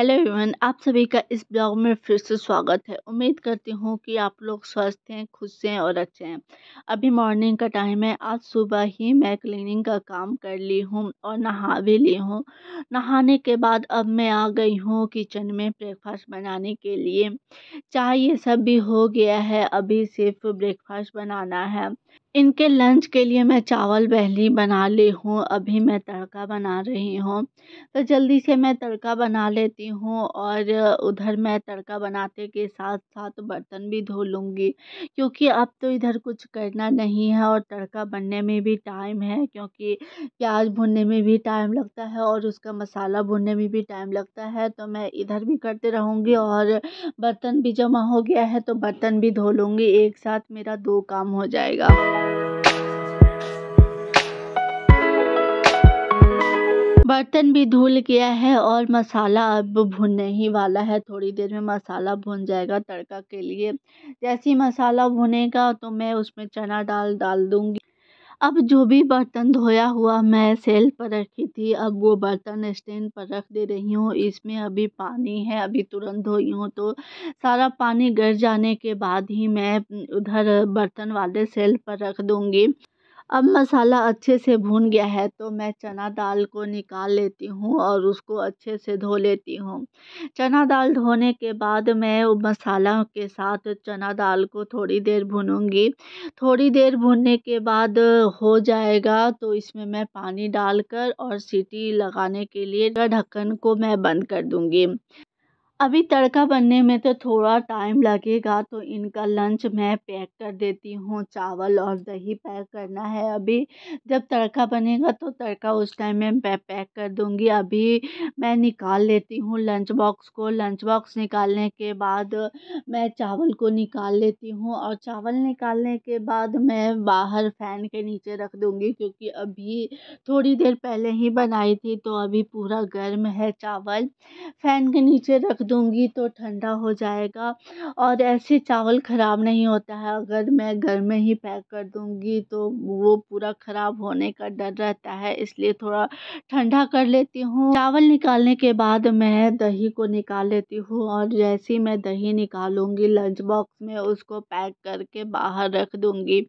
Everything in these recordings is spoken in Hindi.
हेलो एवरीवन, आप सभी का इस ब्लॉग में फिर से स्वागत है। उम्मीद करती हूँ कि आप लोग स्वस्थ हैं, खुश हैं और अच्छे हैं। अभी मॉर्निंग का टाइम है। आज सुबह ही मैं क्लीनिंग का काम कर ली हूँ और नहा भी ली हूँ। नहाने के बाद अब मैं आ गई हूँ किचन में ब्रेकफास्ट बनाने के लिए। चाय ये सब भी हो गया है, अभी सिर्फ ब्रेकफास्ट बनाना है। इनके लंच के लिए मैं चावल पहले बना ली हूँ। अभी मैं तड़का बना रही हूँ, तो जल्दी से मैं तड़का बना लेती हूँ और उधर मैं तड़का बनाते के साथ साथ बर्तन भी धो लूँगी, क्योंकि अब तो इधर कुछ करना नहीं है और तड़का बनने में भी टाइम है, क्योंकि प्याज भुनने में भी टाइम लगता है और उसका मसाला भुनने में भी टाइम लगता है। तो मैं इधर भी करते रहूँगी और बर्तन भी जमा हो गया है तो बर्तन भी धो लूँगी। एक साथ मेरा 2 काम हो जाएगा। बर्तन भी धुल गया है और मसाला अब भुनने ही वाला है। थोड़ी देर में मसाला भुन जाएगा तड़का के लिए। जैसे ही मसाला भुनेगा तो मैं उसमें चना दाल डाल दूँगी। अब जो भी बर्तन धोया हुआ मैं सेल पर रखी थी, अब वो बर्तन स्टैंड पर रख दे रही हूँ। इसमें अभी पानी है, अभी तुरंत धोई हूँ तो सारा पानी गिर जाने के बाद ही मैं उधर बर्तन वाले सेल पर रख दूँगी। अब मसाला अच्छे से भून गया है तो मैं चना दाल को निकाल लेती हूँ और उसको अच्छे से धो लेती हूँ। चना दाल धोने के बाद मैं वो मसाला के साथ चना दाल को थोड़ी देर भूनूंगी। थोड़ी देर भूनने के बाद हो जाएगा तो इसमें मैं पानी डालकर और सीटी लगाने के लिए ढक्कन को मैं बंद कर दूंगी। अभी तड़का बनने में तो थोड़ा टाइम लगेगा, तो इनका लंच मैं पैक कर देती हूँ। चावल और दही पैक करना है अभी। जब तड़का बनेगा तो तड़का उस टाइम में मैं पैक कर दूँगी। अभी मैं निकाल लेती हूँ लंच बॉक्स को। लंच बॉक्स निकालने के बाद मैं चावल को निकाल लेती हूँ और चावल निकालने के बाद मैं बाहर फ़ैन के नीचे रख दूँगी, क्योंकि अभी थोड़ी देर पहले ही बनाई थी तो अभी पूरा गर्म है चावल। फ़ैन के नीचे रख दूँगी तो ठंडा हो जाएगा और ऐसे चावल ख़राब नहीं होता है। अगर मैं घर में ही पैक कर दूँगी तो वो पूरा ख़राब होने का डर रहता है, इसलिए थोड़ा ठंडा कर लेती हूँ। चावल निकालने के बाद मैं दही को निकाल लेती हूँ और जैसे ही मैं दही निकालूँगी लंच बॉक्स में उसको पैक करके बाहर रख दूँगी।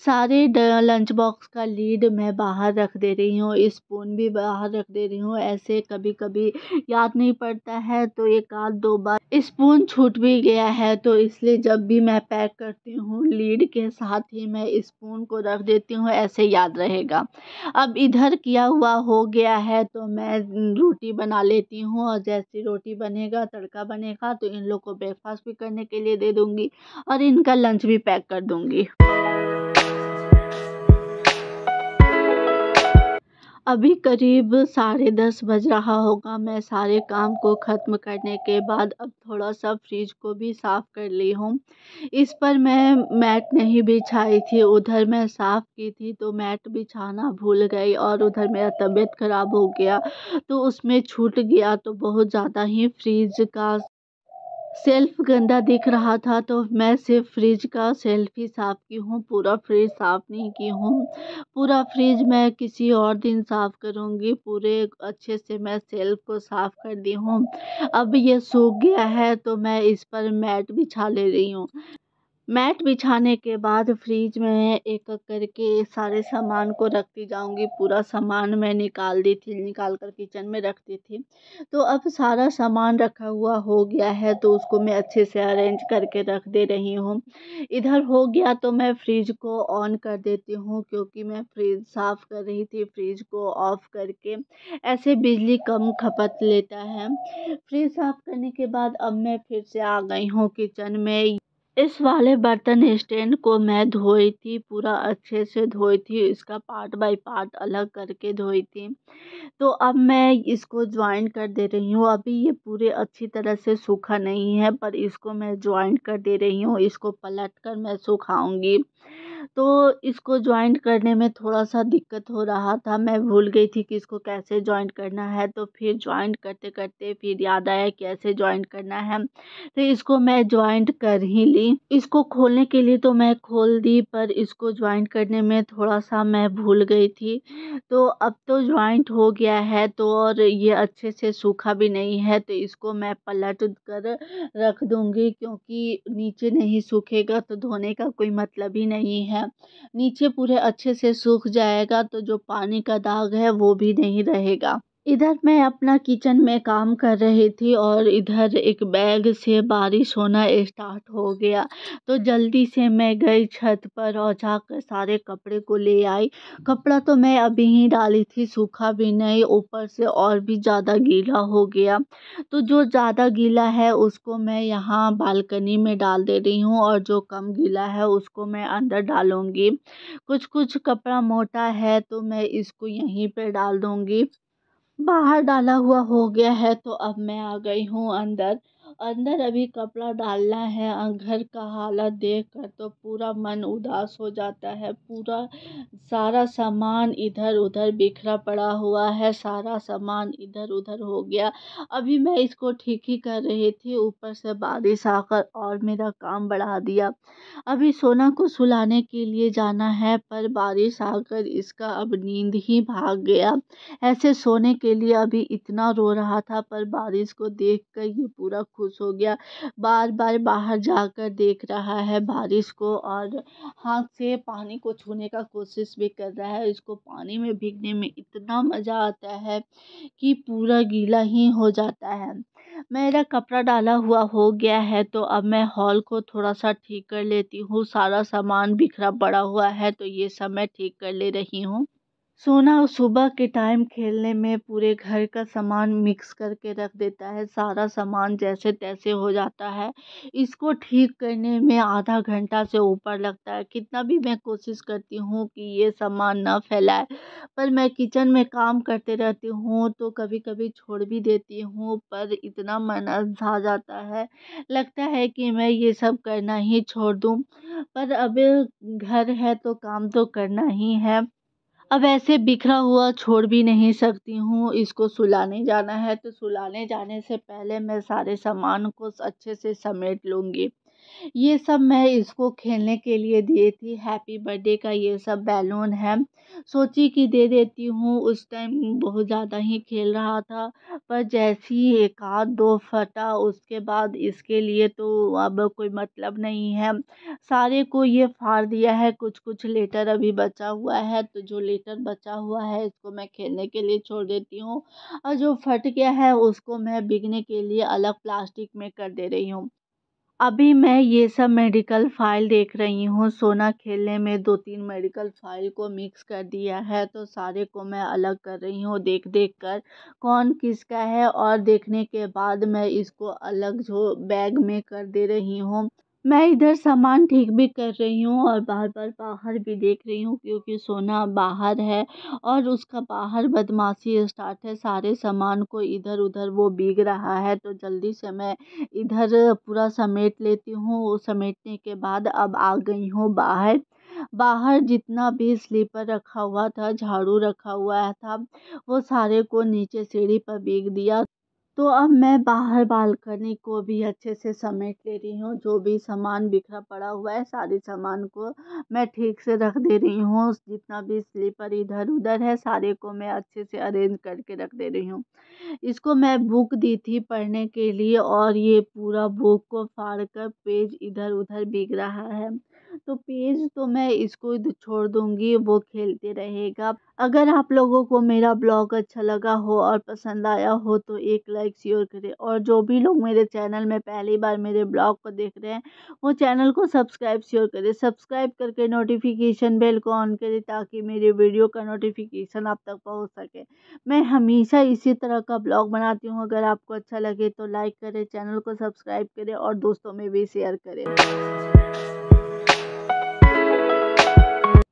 सारे लंच बॉक्स का लीड मैं बाहर रख दे रही हूँ, स्पून भी बाहर रख दे रही हूँ। ऐसे कभी कभी याद नहीं पड़ता है तो एक आध 2 बार स्पून छूट भी गया है, तो इसलिए जब भी मैं पैक करती हूँ लीड के साथ ही मैं स्पून को रख देती हूँ, ऐसे याद रहेगा। अब इधर किया हुआ हो गया है तो मैं रोटी बना लेती हूँ और जैसे रोटी बनेगा तड़का बनेगा तो इन लोग को ब्रेकफास्ट भी करने के लिए दे दूँगी और इनका लंच भी पैक कर दूँगी। अभी करीब 10:30 बज रहा होगा। मैं सारे काम को ख़त्म करने के बाद अब थोड़ा-सा फ्रिज को भी साफ़ कर ली हूँ। इस पर मैं मैट नहीं बिछाई थी, उधर मैं साफ़ की थी तो मैट बिछाना भूल गई और उधर मेरा तबीयत ख़राब हो गया तो उसमें छूट गया, तो बहुत ज़्यादा ही फ्रिज का शेल्फ गंदा दिख रहा था तो मैं सिर्फ फ्रिज का शेल्फ ही साफ़ की हूँ, पूरा फ्रिज साफ़ नहीं की हूँ। पूरा फ्रिज मैं किसी और दिन साफ़ करूँगी। पूरे अच्छे से मैं शेल्फ को साफ़ कर दी हूँ। अब ये सूख गया है तो मैं इस पर मैट बिछा ले रही हूँ। मैट बिछाने के बाद फ्रिज में एक-एक करके सारे सामान को रखती जाऊँगी। पूरा सामान मैं निकाल दी थी, निकाल कर किचन में रख दी थी। तो अब सारा सामान रखा हुआ हो गया है तो उसको मैं अच्छे से अरेंज करके रख दे रही हूँ। इधर हो गया तो मैं फ्रिज को ऑन कर देती हूँ, क्योंकि मैं फ्रिज साफ़ कर रही थी। फ्रिज को ऑफ करके ऐसे बिजली कम खपत लेता है। फ्रिज साफ़ करने के बाद अब मैं फिर से आ गई हूँ किचन में। इस वाले बर्तन स्टैंड को मैं धोई थी, पूरा अच्छे से धोई थी, इसका पार्ट बाय पार्ट अलग करके धोई थी। तो अब मैं इसको जॉइन कर दे रही हूँ। अभी ये पूरे अच्छी तरह से सूखा नहीं है पर इसको मैं जॉइन कर दे रही हूँ, इसको पलट कर मैं सुखाऊंगी। तो इसको जॉइंट करने में थोड़ा-सा दिक्कत हो रहा था। मैं भूल गई थी कि इसको कैसे जॉइंट करना है, तो फिर जॉइंट करते-करते फिर याद आया कैसे जॉइंट करना है। तो इसको मैं जॉइंट कर ही ली। इसको खोलने के लिए तो मैं खोल दी, पर इसको जॉइंट करने में थोड़ा-सा मैं भूल गई थी। तो अब तो जॉइंट हो गया है, तो और ये अच्छे से सूखा भी नहीं है, तो इसको मैं पलट कर रख दूँगी, क्योंकि नीचे नहीं सूखेगा तो धोने का कोई मतलब ही नहीं है। नीचे पूरे अच्छे से सूख जाएगा तो जो पानी का दाग है वो भी नहीं रहेगा। इधर मैं अपना किचन में काम कर रही थी और इधर एक बैग से बारिश होना स्टार्ट हो गया। तो जल्दी से मैं गई छत पर और जाकर सारे कपड़े को ले आई। कपड़ा तो मैं अभी ही डाली थी, सूखा भी नहीं, ऊपर से और भी ज़्यादा गीला हो गया। तो जो ज़्यादा गीला है उसको मैं यहाँ बालकनी में डाल दे रही हूँ और जो कम गीला है उसको मैं अंदर डालूँगी। कुछ-कुछ कपड़ा मोटा है तो मैं इसको यहीं पे डाल दूँगी। बाहर डाला हुआ हो गया है तो अब मैं आ गई हूँ अंदर। अंदर अभी कपड़ा डालना है। घर का हालत देख कर तो पूरा मन उदास हो जाता है। पूरा सारा सामान इधर उधर बिखरा पड़ा हुआ है, सारा सामान इधर उधर हो गया। अभी मैं इसको ठीक ही कर रही थी, ऊपर से बारिश आकर और मेरा काम बढ़ा दिया। अभी सोना को सुलाने के लिए जाना है, पर बारिश आकर इसका अब नींद ही भाग गया। ऐसे सोने के लिए अभी इतना रो रहा था, पर बारिश को देखकर ये पूरा खुश हो गया। बार-बार बाहर जाकर देख रहा है बारिश को और हाथ से पानी को छूने का कोशिश भी कर रहा है। इसको पानी में भीगने में इतना मज़ा आता है कि पूरा गीला ही हो जाता है। मेरा कपड़ा डाला हुआ हो गया है, तो अब मैं हॉल को थोड़ा-सा ठीक कर लेती हूँ। सारा सामान बिखरा पड़ा हुआ है, तो ये सब मैं ठीक कर ले रही हूँ। सोना सुबह के टाइम खेलने में पूरे घर का सामान मिक्स करके रख देता है, सारा सामान जैसे-तैसे हो जाता है। इसको ठीक करने में आधा घंटा से ऊपर लगता है। कितना भी मैं कोशिश करती हूँ कि ये सामान ना फैलाए, पर मैं किचन में काम करते रहती हूँ, तो कभी-कभी छोड़ भी देती हूँ, पर इतना मन अँधा जाता है, लगता है कि मैं ये सब करना ही छोड़ दूँ। पर अब घर है तो काम तो करना ही है। अब ऐसे बिखरा हुआ छोड़ भी नहीं सकती हूँ। इसको सुलाने जाना है, तो सुलाने जाने से पहले मैं सारे सामान को अच्छे से समेट लूँगी। ये सब मैं इसको खेलने के लिए दिए थी। हैप्पी बर्थडे का ये सब बैलून है। सोची कि दे देती हूँ, उस टाइम बहुत ज़्यादा ही खेल रहा था, पर जैसे ही 1 आध 2 फटा उसके बाद इसके लिए तो अब कोई मतलब नहीं है। सारे को ये फाड़ दिया है, कुछ-कुछ लेटर अभी बचा हुआ है, तो जो लेटर बचा हुआ है इसको मैं खेलने के लिए छोड़ देती हूँ और जो फट गया है उसको मैं बिकने के लिए अलग प्लास्टिक में कर दे रही हूँ। अभी मैं ये सब मेडिकल फ़ाइल देख रही हूँ। सोना खेलने में 2-3 मेडिकल फ़ाइल को मिक्स कर दिया है, तो सारे को मैं अलग कर रही हूँ देख-देख कर, कौन किसका है, और देखने के बाद मैं इसको अलग जो बैग में कर दे रही हूँ। मैं इधर सामान ठीक भी कर रही हूँ और बार-बार बाहर भी देख रही हूँ, क्योंकि सोना बाहर है और उसका बाहर बदमाशी स्टार्ट है। सारे सामान को इधर-उधर वो बीग रहा है, तो जल्दी से मैं इधर पूरा समेट लेती हूँ। वो समेटने के बाद अब आ गई हूँ बाहर। बाहर जितना भी स्लीपर रखा हुआ था, झाड़ू रखा हुआ था, वो सारे को नीचे सीढ़ी पर बीग दिया। तो अब मैं बाहर बालकनी को भी अच्छे से समेट ले रही हूँ। जो भी सामान बिखरा पड़ा हुआ है, सारे सामान को मैं ठीक से रख दे रही हूँ। जितना भी स्लीपर इधर-उधर है, सारे को मैं अच्छे से अरेंज करके रख दे रही हूँ। इसको मैं बुक दी थी पढ़ने के लिए और ये पूरा बुक को फाड़ कर पेज इधर-उधर बिक रहा है। तो पेज तो मैं इसको छोड़ दूँगी, वो खेलते रहेगा। अगर आप लोगों को मेरा ब्लॉग अच्छा लगा हो और पसंद आया हो तो एक लाइक शेयर करें, और जो भी लोग मेरे चैनल में पहली बार मेरे ब्लॉग को देख रहे हैं, वो चैनल को सब्सक्राइब शेयर करें। सब्सक्राइब करके नोटिफिकेशन बेल को ऑन करें, ताकि मेरे वीडियो का नोटिफिकेशन आप तक पहुँच सके। मैं हमेशा इसी तरह का ब्लॉग बनाती हूँ। अगर आपको अच्छा लगे तो लाइक करें, चैनल को सब्सक्राइब करें और दोस्तों में भी शेयर करें।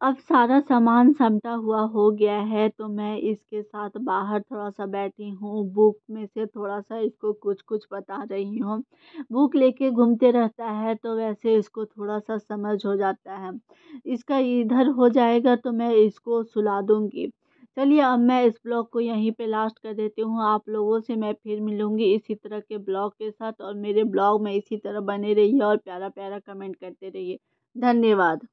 अब सारा सामान समटा हुआ हो गया है तो मैं इसके साथ बाहर थोड़ा-सा बैठी हूँ, बुक में से थोड़ा-सा इसको कुछ-कुछ बता रही हूँ। बुक लेके घूमते रहता है तो वैसे इसको थोड़ा-सा समझ हो जाता है। इसका इधर हो जाएगा तो मैं इसको सुला दूँगी। चलिए अब मैं इस ब्लॉग को यहीं पे लास्ट कर देती हूँ। आप लोगों से मैं फिर मिलूँगी इसी तरह के ब्लॉग के साथ और मेरे ब्लॉग में इसी तरह बने रहिए और प्यारा-प्यारा कमेंट करते रहिए। धन्यवाद।